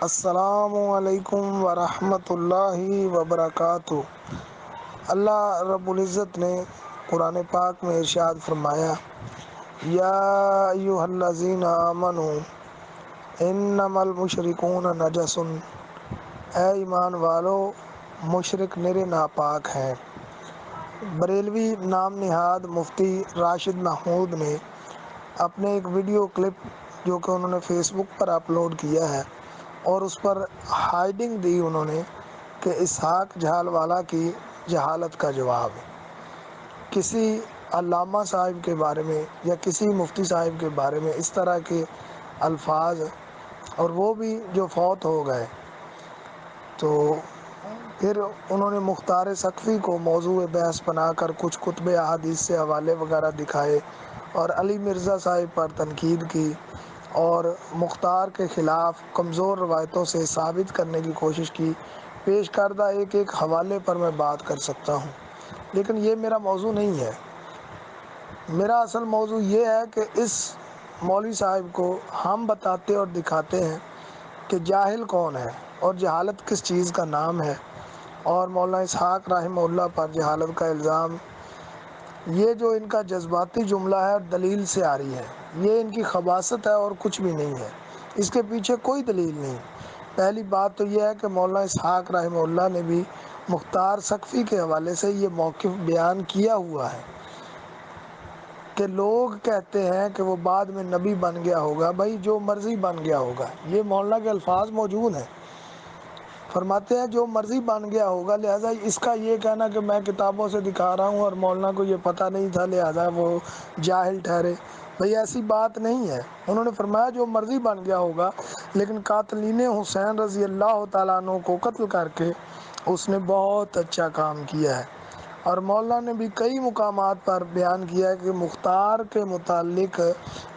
السلام علیکم ورحمۃ اللہ وبرکاتہ۔ اللہ رب العزت نے قرآن پاک میں ارشاد فرمایا، یا ایھا الذین آمنوا انما المشرکون نجس، اے ایمان والو مشرک نرے ناپاک ہیں۔ بریلوی نام نہاد مفتی راشد محمود نے اپنے ایک ویڈیو کلپ جو کہ انہوں نے فیس بک پر اپلوڈ کیا ہے اور اس پر ہائیڈنگ دی انہوں نے کہ اسحاق جھالوالا کی جہالت کا جواب۔ کسی علامہ صاحب کے بارے میں یا کسی مفتی صاحب کے بارے میں اس طرح کے الفاظ، اور وہ بھی جو فوت ہو گئے، تو پھر انہوں نے مختار ثقفی کو موضوع بحث بنا کر کچھ کتب احادیث سے حوالے وغیرہ دکھائے اور علی مرزا صاحب پر تنقید کی اور مختار کے خلاف کمزور روایتوں سے ثابت کرنے کی کوشش کی۔ پیش کردہ ایک حوالے پر میں بات کر سکتا ہوں، لیکن یہ میرا موضوع نہیں ہے۔ میرا اصل موضوع یہ ہے کہ اس مولوی صاحب کو ہم بتاتے اور دکھاتے ہیں کہ جاہل کون ہے اور جہالت کس چیز کا نام ہے، اور مولانا اسحاق رحمہ اللہ پر جہالت کا الزام، یہ جو ان کا جذباتی جملہ ہے دلیل سے آ رہی ہے، یہ ان کی خباثت ہے اور کچھ بھی نہیں ہے، اس کے پیچھے کوئی دلیل نہیں۔ پہلی بات تو یہ ہے کہ مولانا اسحاق رحمہ اللہ نے بھی مختار ثقفی کے حوالے سے یہ موقف بیان کیا ہوا ہے کہ لوگ کہتے ہیں کہ وہ بعد میں نبی بن گیا ہوگا۔ بھائی جو مرضی بن گیا ہوگا، یہ مولانا کے الفاظ موجود ہیں، فرماتے ہیں جو مرضی بن گیا ہوگا، لہٰذا اس کا یہ کہنا کہ میں کتابوں سے دکھا رہا ہوں اور مولانا کو یہ پتہ نہیں تھا لہٰذا وہ جاہل ٹھہرے، بھئی ایسی بات نہیں ہے۔ انہوں نے فرمایا جو مرضی بن گیا ہوگا، لیکن قاتلین حسین رضی اللہ تعالیٰ عنہ کو قتل کر کے اس نے بہت اچھا کام کیا ہے۔ اور مولانا نے بھی کئی مقامات پر بیان کیا ہے کہ مختار کے متعلق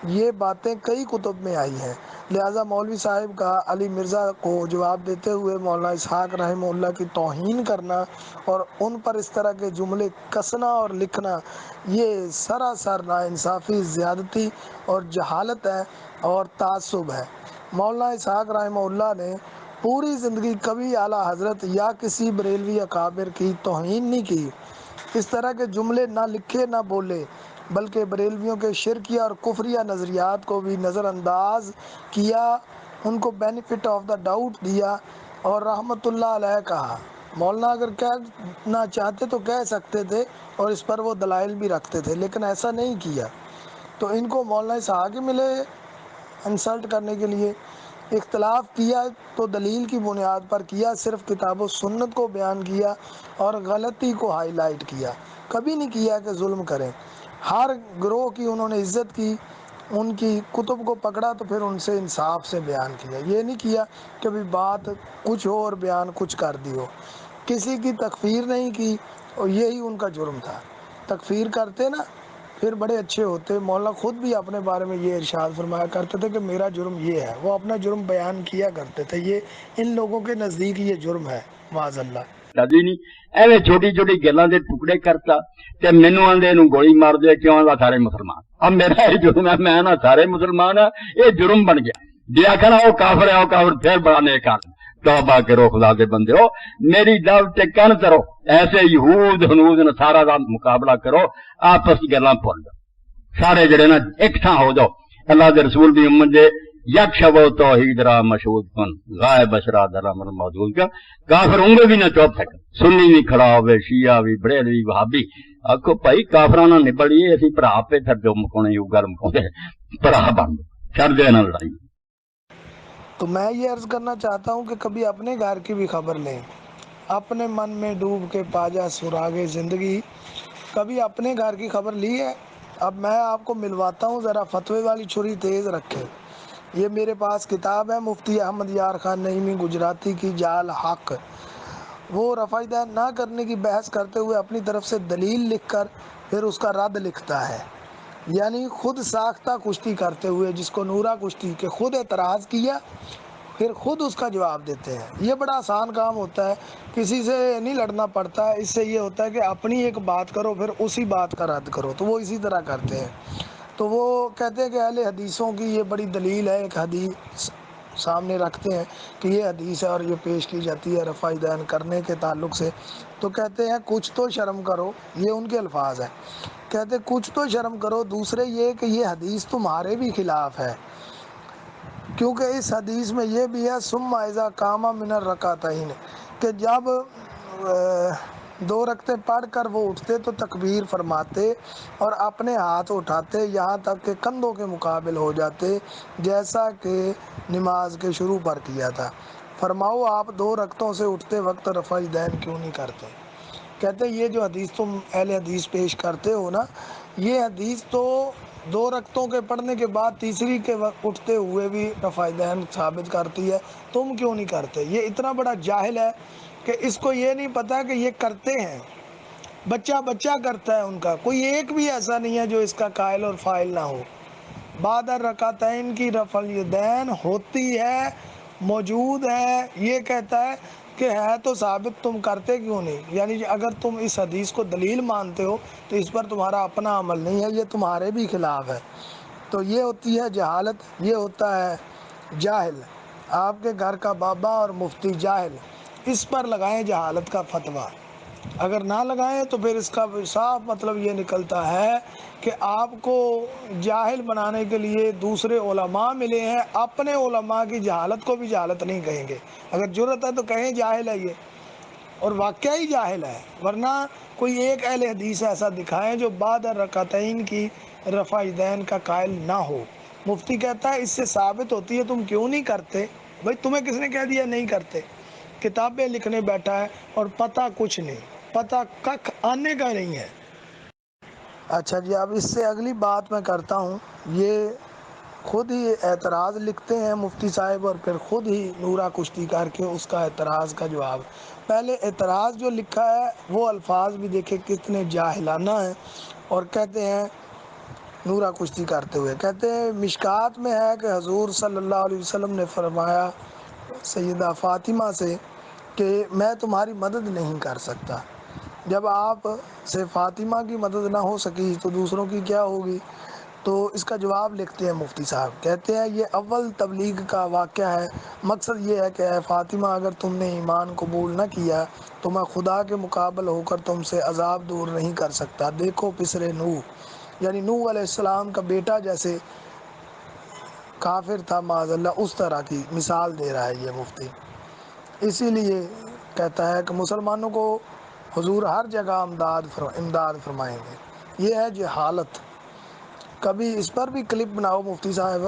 یہ باتیں کئی کتب میں آئی ہیں، لہٰذا مولوی صاحب کا علی مرزا کو جواب دیتے ہوئے مولانا اسحاق رحمہ اللہ کی توہین کرنا اور ان پر اس طرح کے جملے کسنا اور لکھنا، یہ سراسر ناانصافی، زیادتی اور جہالت ہے اور تعصب ہے۔ مولانا اسحاق رحمہ اللہ نے پوری زندگی کبھی اعلیٰ حضرت یا کسی بریلوی اکابر کی توہین نہیں کی، اس طرح کے جملے نہ لکھے نہ بولے، بلکہ بریلویوں کے شرکیہ اور کفریہ نظریات کو بھی نظر انداز کیا، ان کو بینیفٹ آف دا ڈاؤٹ دیا اور رحمت اللہ علیہ کہا۔ مولانا اگر کہنا چاہتے تو کہہ سکتے تھے اور اس پر وہ دلائل بھی رکھتے تھے، لیکن ایسا نہیں کیا۔ تو ان کو مولانا اسحاق ہی ملے انسلٹ کرنے کے لیے۔ اختلاف کیا تو دلیل کی بنیاد پر کیا، صرف کتاب و سنت کو بیان کیا اور غلطی کو ہائی لائٹ کیا، کبھی نہیں کیا کہ ظلم کریں۔ ہر گروہ کی انہوں نے عزت کی، ان کی کتب کو پکڑا تو پھر ان سے انصاف سے بیان کیا، یہ نہیں کیا کہ بھی بات کچھ ہو اور بیان کچھ کر دی ہو۔ کسی کی تکفیر نہیں کی اور یہی ان کا جرم تھا۔ تکفیر کرتے نا پھر بڑے اچھے ہوتے۔ مولانا خود بھی اپنے بارے میں یہ ارشاد فرمایا کرتے تھے کہ میرا جرم یہ ہے، وہ اپنا جرم بیان کیا کرتے تھے، یہ ان لوگوں کے نزدیک یہ جرم ہے، معاذ اللہ۔ کدی نہیں ایویں چھوٹی چھوٹی گلاں دے ٹکڑے کرتا تے مینوں آندے نوں گولی مار دے، کیوں آندا سارے مسلمان، اب میرا یہ جرم ہے، میں نا سارے مسلمان ہیں، یہ جرم بن گیا۔ جی آخر وہ کافر ہے، وہ کافر پھر بڑا نیک آدمی، توبہ کرو خدا دے بندے ہو، میری دعوت تے کن کرو، ایسے یہود ہنود نصارا دا مقابلہ کرو، آپس گلاں بھول جاؤ، سارے جڑے نا ایک تھاں ہو جاؤ، اللہ دے رسول دی امت دے یک شب و توحید را مشہود کن، غائب اشرا در امر موجود کن۔ کافر انگے بھی نہ چوپ سکن، سنی بھی کھڑا ہوئے، شیعہ بھی، بریلوی وہابی، آکھو بھائی کافراں نہ نبڑیے، اسی بھرا پہ پھر جو مکونے یو گل مکونے بھرا بن چڑھ دے نہ لڑائی۔ تو میں یہ عرض کرنا چاہتا ہوں کہ کبھی اپنے گھر کی بھی خبر لیں، اپنے من میں ڈوب کے پاجا سراغے زندگی، کبھی اپنے گھر کی خبر لی ہے؟ اب میں آپ کو ملواتا ہوں، ذرا فتوے والی چھری تیز رکھیں۔ یہ میرے پاس کتاب ہے مفتی احمد یار خان نعیمی گجراتی کی، جال حق۔ وہ رفع دین نہ کرنے کی بحث کرتے ہوئے اپنی طرف سے دلیل لکھ کر پھر اس کا رد لکھتا ہے، یعنی خود ساختہ کشتی کرتے ہوئے، جس کو نورا کشتی، کہ خود اعتراض کیا پھر خود اس کا جواب دیتے ہیں۔ یہ بڑا آسان کام ہوتا ہے، کسی سے نہیں لڑنا پڑتا ہے، اس سے یہ ہوتا ہے کہ اپنی ایک بات کرو پھر اسی بات کا رد کرو، تو وہ اسی طرح کرتے ہیں۔ تو وہ کہتے ہیں کہ اہل حدیثوں کی یہ بڑی دلیل ہے، ایک حدیث سامنے رکھتے ہیں کہ یہ حدیث ہے اور یہ پیش کی جاتی ہے رفع دین کرنے کے تعلق سے، تو کہتے ہیں کچھ تو شرم کرو، یہ ان کے الفاظ ہیں، کہتے کچھ تو شرم کرو، دوسرے یہ کہ یہ حدیث تمہارے بھی خلاف ہے، کیونکہ اس حدیث میں یہ بھی ہے ثم اذا قام من الرکعتین، کہ جب دو رکعتیں پڑھ کر وہ اٹھتے تو تکبیر فرماتے اور اپنے ہاتھ اٹھاتے یہاں تک کہ کندھوں کے مقابل ہو جاتے، جیسا کہ نماز کے شروع پر کیا تھا۔ فرماؤ آپ 2 رکعتوں سے اٹھتے وقت رفع دین کیوں نہیں کرتے؟ کہتے یہ جو حدیث تم اہل حدیث پیش کرتے ہو نا، یہ حدیث تو 2 رکعتوں کے پڑھنے کے بعد تیسری کے وقت اٹھتے ہوئے بھی رفع دین ثابت کرتی ہے، تم کیوں نہیں کرتے؟ یہ اتنا بڑا جاہل ہے کہ اس کو یہ نہیں پتا کہ یہ کرتے ہیں، بچہ بچہ کرتا ہے ان کا، کوئی ایک بھی ایسا نہیں ہے جو اس کا قائل اور فاعل نہ ہو۔ بعد الرکعتین کی رفع الیدین ہوتی ہے، موجود ہے، یہ کہتا ہے کہ ہے تو ثابت، تم کرتے کیوں نہیں؟ یعنی اگر تم اس حدیث کو دلیل مانتے ہو تو اس پر تمہارا اپنا عمل نہیں ہے، یہ تمہارے بھی خلاف ہے۔ تو یہ ہوتی ہے جہالت، یہ ہوتا ہے جاہل۔ آپ کے گھر کا بابا اور مفتی جاہل، اس پر لگائیں جہالت کا فتویٰ، اگر نہ لگائیں تو پھر اس کا صاف مطلب یہ نکلتا ہے کہ آپ کو جاہل بنانے کے لیے دوسرے علماء ملے ہیں، اپنے علماء کی جہالت کو بھی جہالت نہیں کہیں گے، اگر جرأت ہے تو کہیں جاہل ہے یہ، اور واقعی جاہل ہے، ورنہ کوئی ایک اہل حدیث ایسا دکھائیں جو بعد الرکعتین کی رفع دین کا قائل نہ ہو۔ مفتی کہتا ہے اس سے ثابت ہوتی ہے تم کیوں نہیں کرتے؟ بھائی تمہیں کس نے کہہ دیا نہیں کرتے؟ کتابیں لکھنے بیٹھا ہے اور پتہ کچھ نہیں، پتہ ککھ آنے کا نہیں ہے۔ اچھا جی، اب اس سے اگلی بات میں کرتا ہوں، یہ خود ہی اعتراض لکھتے ہیں مفتی صاحب اور پھر خود ہی نورہ کشتی کر کے اس کا اعتراض کا جواب۔ پہلے اعتراض جو لکھا ہے وہ الفاظ بھی دیکھیں کتنے جاہلانہ ہیں، اور کہتے ہیں نورہ کشتی کرتے ہوئے، کہتے ہیں مشکات میں ہے کہ حضور صلی اللہ علیہ وسلم نے فرمایا سیدہ فاطمہ سے کہ میں تمہاری مدد نہیں کر سکتا۔ جب آپ سے فاطمہ کی مدد نہ ہو سکی تو دوسروں کی کیا ہوگی؟ تو اس کا جواب لکھتے ہیں مفتی صاحب، کہتے ہیں یہ اول تبلیغ کا واقعہ ہے، مقصد یہ ہے کہ اے فاطمہ اگر تم نے ایمان قبول نہ کیا تو میں خدا کے مقابل ہو کر تم سے عذاب دور نہیں کر سکتا۔ دیکھو پسر نوح، یعنی نوح علیہ السلام کا بیٹا جیسے کافر تھا معاذ اللہ، اس طرح کی مثال دے رہا ہے یہ مفتی۔ اسی لیے کہتا ہے کہ مسلمانوں کو حضور ہر جگہ امداد فرمائیں گے، یہ ہے جہالت۔ کبھی اس پر بھی کلپ بناؤ مفتی صاحب،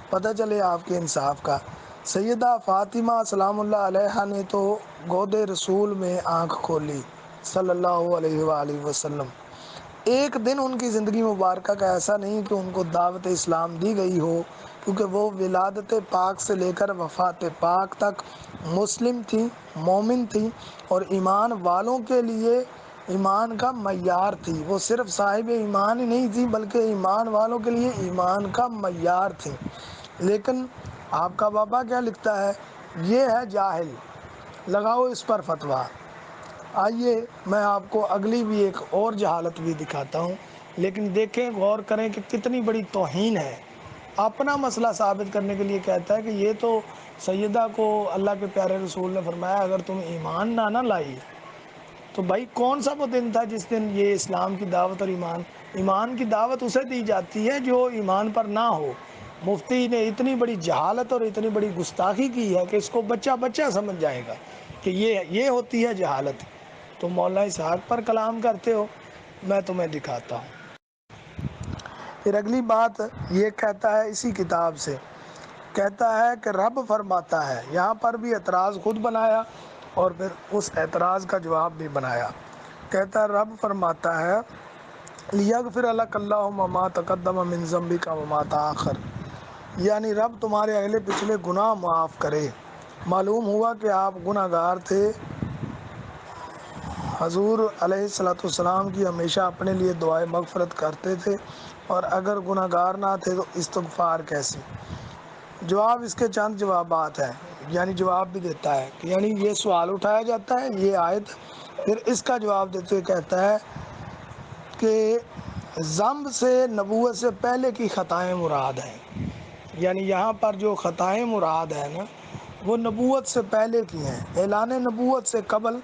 پتہ چلے آپ کے انصاف کا۔ سیدہ فاطمہ سلام اللہ علیہا نے تو گود رسول میں آنکھ کھولی صلی اللہ علیہ وآلہ وسلم۔ ایک دن ان کی زندگی مبارکہ کا ایسا نہیں کہ ان کو دعوت اسلام دی گئی ہو، کیونکہ وہ ولادت پاک سے لے کر وفات پاک تک مسلم تھیں، مومن تھیں، اور ایمان والوں کے لیے ایمان کا معیار تھی۔ وہ صرف صاحب ایمان ہی نہیں تھی بلکہ ایمان والوں کے لیے ایمان کا معیار تھی۔ لیکن آپ کا بابا کیا لکھتا ہے؟ یہ ہے جاہل، لگاؤ اس پر فتویٰ۔ آئیے میں آپ کو اگلی بھی ایک اور جہالت بھی دکھاتا ہوں، لیکن دیکھیں غور کریں کہ کتنی بڑی توہین ہے۔ اپنا مسئلہ ثابت کرنے کے لیے کہتا ہے کہ یہ تو سیدہ کو اللہ کے پیارے رسول نے فرمایا اگر تم ایمان نہ لائی تو بھائی کون سا وہ دن تھا جس دن یہ اسلام کی دعوت اور ایمان کی دعوت اسے دی جاتی ہے جو ایمان پر نہ ہو۔ مفتی نے اتنی بڑی جہالت اور اتنی بڑی گستاخی کی ہے کہ اس کو بچہ بچہ سمجھ جائے گا کہ یہ ہوتی ہے جہالت۔ تو مولانا اسحاق پر کلام کرتے ہو، میں تمہیں دکھاتا ہوں۔ پھر اگلی بات یہ کہتا ہے اسی کتاب سے، کہتا ہے کہ رب فرماتا ہے، یہاں پر بھی اعتراض خود بنایا اور پھر اس اعتراض کا جواب بھی بنایا۔ کہتا ہے رب فرماتا ہے لِيَغْفِرَ لَكَ اللَّهُ مَا تَقَدَّمَ مِن ذَنبِكَ وَمَا تَأَخَّرَ، یعنی رب تمہارے اگلے پچھلے گناہ معاف کرے۔ معلوم ہوا کہ آپ گناہ گار تھے۔ حضور علیہ السلام کی ہمیشہ اپنے لیے دعائے مغفرت کرتے تھے، اور اگر گناہ گار نہ تھے تو استغفار کیسے؟ جواب اس کے چند جوابات ہیں، یعنی جواب بھی دیتا ہے کہ یعنی یہ سوال اٹھایا جاتا ہے یہ آیت، پھر اس کا جواب دیتے ہوئے کہتا ہے کہ ذنب سے نبوت سے پہلے کی خطائیں مراد ہیں۔ یعنی یہاں پر جو خطائیں مراد ہے نا وہ نبوت سے پہلے کی ہیں، اعلان نبوت سے قبل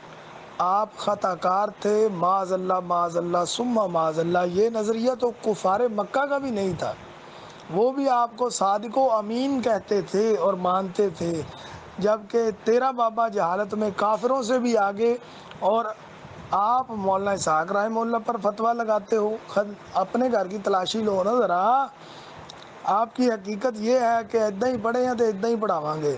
آپ خطا کار تھے، معاذ اللہ ثم معاذ اللہ۔ یہ نظریہ تو کفار مکہ کا بھی نہیں تھا، وہ بھی آپ کو صادق و امین کہتے تھے اور مانتے تھے، جبکہ تیرا بابا جہالت میں کافروں سے بھی آگے، اور آپ مولانا اسحاق رحمہ اللہ پر فتویٰ لگاتے ہو۔ اپنے گھر کی تلاشی لو نا ذرا، آپ کی حقیقت یہ ہے کہ ادھا ہی پڑھے ہیں تو ادھا ہی پڑھاواں گے۔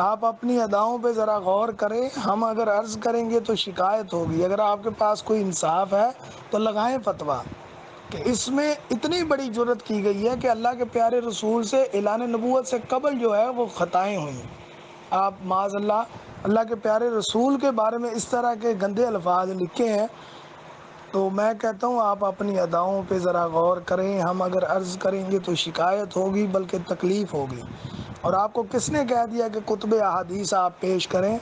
آپ اپنی اداؤں پہ ذرا غور کریں، ہم اگر عرض کریں گے تو شکایت ہوگی۔ اگر آپ کے پاس کوئی انصاف ہے تو لگائیں فتویٰ کہ اس میں اتنی بڑی جرت کی گئی ہے کہ اللہ کے پیارے رسول سے اعلان نبوت سے قبل جو ہے وہ خطائیں ہوئیں۔ آپ معاذ اللہ کے پیارے رسول کے بارے میں اس طرح کے گندے الفاظ لکھے ہیں، تو میں کہتا ہوں آپ اپنی اداؤں پہ ذرا غور کریں۔ ہم اگر عرض کریں گے تو شکایت ہوگی بلکہ تکلیف ہوگی۔ اور آپ کو کس نے کہہ دیا کہ کتب احادیث آپ پیش کریں؟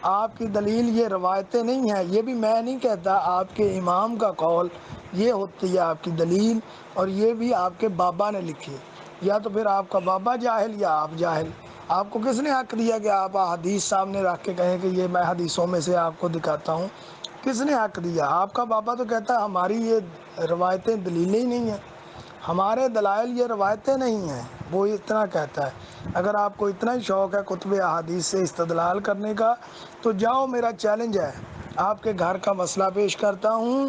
آپ کی دلیل یہ روایتیں نہیں ہیں، یہ بھی میں نہیں کہتا، آپ کے امام کا قول یہ ہوتی ہے آپ کی دلیل، اور یہ بھی آپ کے بابا نے لکھی۔ یا تو پھر آپ کا بابا جاہل یا آپ جاہل۔ آپ کو کس نے حق دیا کہ آپ حدیث سامنے رکھ کے کہیں کہ یہ میں حدیثوں میں سے آپ کو دکھاتا ہوں؟ کس نے حق دیا؟ آپ کا بابا تو کہتا ہے ہماری یہ روایتیں دلیلیں ہی نہیں ہیں، ہمارے دلائل یہ روایتیں نہیں ہیں، وہ اتنا کہتا ہے۔ اگر آپ کو اتنا ہی شوق ہے کتب احادیث سے استدلال کرنے کا تو جاؤ، میرا چیلنج ہے، آپ کے گھر کا مسئلہ پیش کرتا ہوں،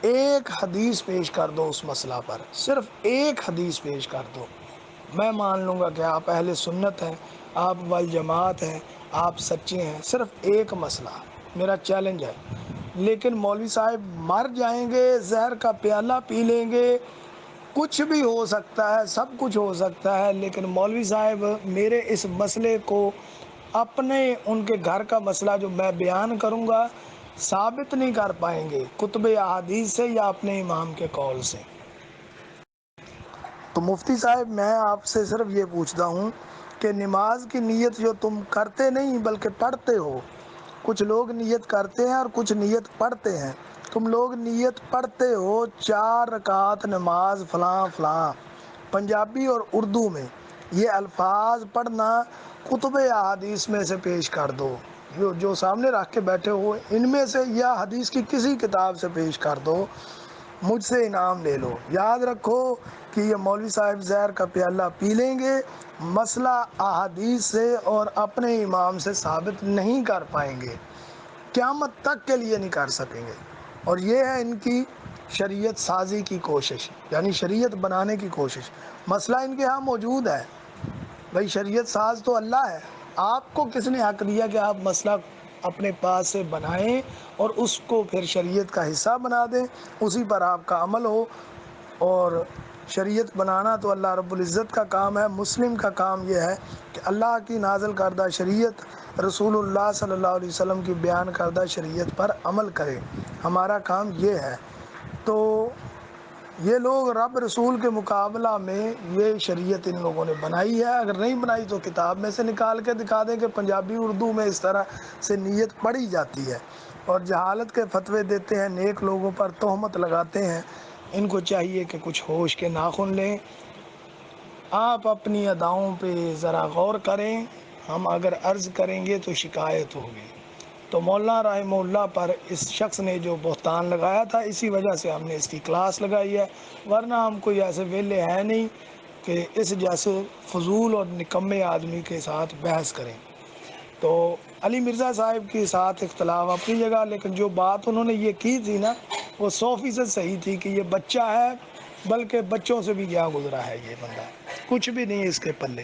ایک حدیث پیش کر دو اس مسئلہ پر، صرف ایک حدیث پیش کر دو، میں مان لوں گا کہ آپ اہل سنت ہیں، آپ والجماعت ہیں، آپ سچے ہیں۔ صرف ایک مسئلہ میرا چیلنج ہے۔ لیکن مولوی صاحب مر جائیں گے، زہر کا پیالہ پی لیں گے، کچھ بھی ہو سکتا ہے، سب کچھ ہو سکتا ہے، لیکن مولوی صاحب میرے اس مسئلے کو اپنے ان کے گھر کا مسئلہ جو میں بیان کروں گا ثابت نہیں کر پائیں گے کتب احادیث سے یا اپنے امام کے قول سے۔ تو مفتی صاحب میں آپ سے صرف یہ پوچھتا ہوں کہ نماز کی نیت جو تم کرتے نہیں بلکہ پڑھتے ہو، کچھ لوگ نیت کرتے ہیں اور کچھ نیت پڑھتے ہیں، تم لوگ نیت پڑھتے ہو 4 رکعت نماز فلاں فلاں پنجابی اور اردو میں، یہ الفاظ پڑھنا کتب احادیث میں سے پیش کر دو، جو سامنے رکھ کے بیٹھے ہو ان میں سے، یا حدیث کی کسی کتاب سے پیش کر دو، مجھ سے انعام لے لو۔ یاد رکھو کہ یہ مولوی صاحب زہر کا پیالہ پی لیں گے، مسئلہ احادیث سے اور اپنے امام سے ثابت نہیں کر پائیں گے، قیامت تک کے لیے نہیں کر سکیں گے۔ اور یہ ہے ان کی شریعت سازی کی کوشش، یعنی شریعت بنانے کی کوشش۔ مسئلہ ان کے ہاں موجود ہے، بھائی شریعت ساز تو اللہ ہے، آپ کو کس نے حق دیا کہ آپ مسئلہ اپنے پاس سے بنائیں اور اس کو پھر شریعت کا حصہ بنا دیں، اسی پر آپ کا عمل ہو؟ اور شریعت بنانا تو اللہ رب العزت کا کام ہے، مسلم کا کام یہ ہے کہ اللہ کی نازل کردہ شریعت، رسول اللہ صلی اللہ علیہ وسلم کی بیان کردہ شریعت پر عمل کرے، ہمارا کام یہ ہے۔ تو یہ لوگ رب رسول کے مقابلہ میں یہ شریعت ان لوگوں نے بنائی ہے، اگر نہیں بنائی تو کتاب میں سے نکال کے دکھا دیں کہ پنجابی اردو میں اس طرح سے نیت پڑھی جاتی ہے، اور جہالت کے فتوے دیتے ہیں، نیک لوگوں پر تہمت لگاتے ہیں۔ ان کو چاہیے کہ کچھ ہوش کے ناخن لیں۔ آپ اپنی اداؤں پہ ذرا غور کریں، ہم اگر عرض کریں گے تو شکایت ہوگی۔ تو مولانا رحمہ اللہ پر اس شخص نے جو بہتان لگایا تھا، اسی وجہ سے ہم نے اس کی کلاس لگائی ہے، ورنہ ہم کوئی ایسے ویلے ہیں نہیں کہ اس جیسے فضول اور نکمے آدمی کے ساتھ بحث کریں۔ تو علی مرزا صاحب کے ساتھ اختلاف اپنی جگہ، لیکن جو بات انہوں نے یہ کی تھی نا وہ 100% صحیح تھی کہ یہ بچہ ہے، بلکہ بچوں سے بھی کیا گزرا ہے، یہ بندہ کچھ بھی نہیں اس کے پلے۔